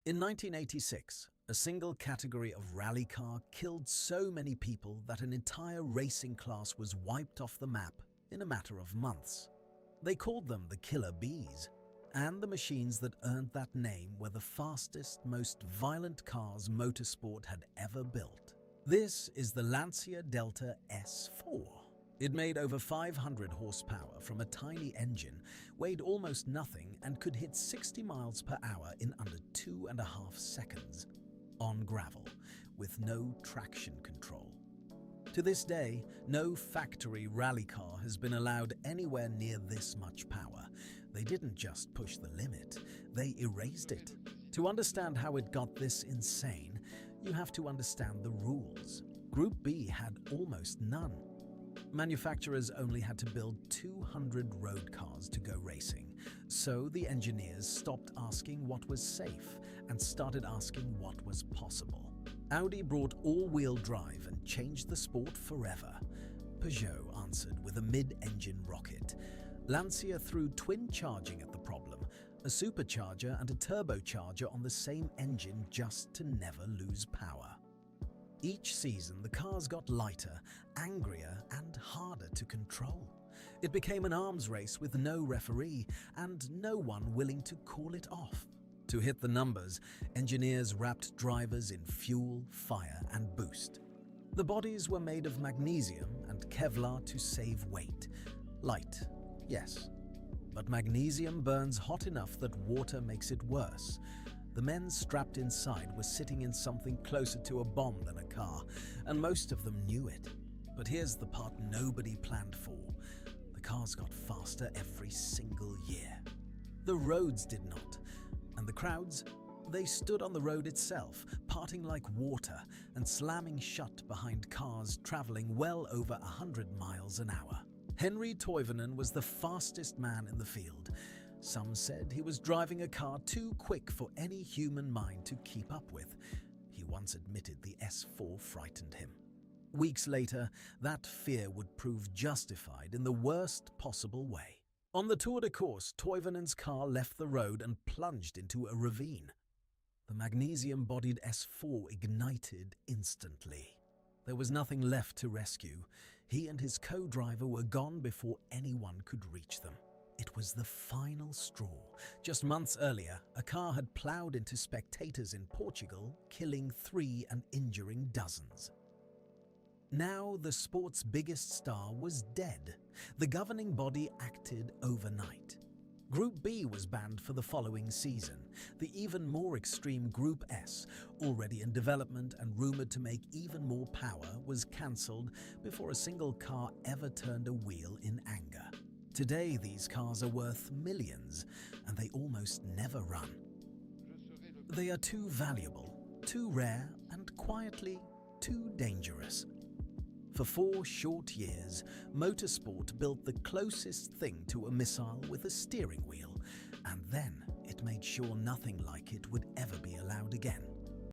In 1986, a single category of rally car killed so many people that an entire racing class was wiped off the map in a matter of months. They called them the Killer Bees, and the machines that earned that name were the fastest, most violent cars motorsport had ever built. This is the Lancia Delta S4. It made over 500 horsepower from a tiny engine, weighed almost nothing, and could hit 60 miles per hour in under 2.5 seconds on gravel, with no traction control. To this day, no factory rally car has been allowed anywhere near this much power. They didn't just push the limit, they erased it. To understand how it got this insane, you have to understand the rules. Group B had almost none. Manufacturers only had to build 200 road cars to go racing, so the engineers stopped asking what was safe and started asking what was possible. Audi brought all-wheel drive and changed the sport forever. Peugeot answered with a mid-engine rocket. Lancia threw twin charging at the problem, a supercharger and a turbocharger on the same engine just to never lose power. Each season, the cars got lighter, angrier, and harder to control. It became an arms race with no referee and no one willing to call it off. To hit the numbers, engineers wrapped drivers in fuel, fire, and boost. The bodies were made of magnesium and Kevlar to save weight. Light, yes, but magnesium burns hot enough that water makes it worse. The men strapped inside were sitting in something closer to a bomb than a car, and most of them knew it. But here's the part nobody planned for. The cars got faster every single year. The roads did not, and the crowds, they stood on the road itself, parting like water and slamming shut behind cars traveling well over 100 miles an hour. Henri Toivonen was the fastest man in the field. Some said he was driving a car too quick for any human mind to keep up with. He once admitted the S4 frightened him. Weeks later, that fear would prove justified in the worst possible way. On the Tour de Course, Toivonen's car left the road and plunged into a ravine. The magnesium-bodied S4 ignited instantly. There was nothing left to rescue. He and his co-driver were gone before anyone could reach them. It was the final straw. Just months earlier, a car had plowed into spectators in Portugal, killing 3 and injuring dozens. Now the sport's biggest star was dead. The governing body acted overnight. Group B was banned for the following season. The even more extreme Group S, already in development and rumored to make even more power, was cancelled before a single car ever turned a wheel in anger. Today, these cars are worth millions, and they almost never run. They are too valuable, too rare, and quietly too dangerous. For 4 short years, motorsport built the closest thing to a missile with a steering wheel, and then it made sure nothing like it would ever be allowed again.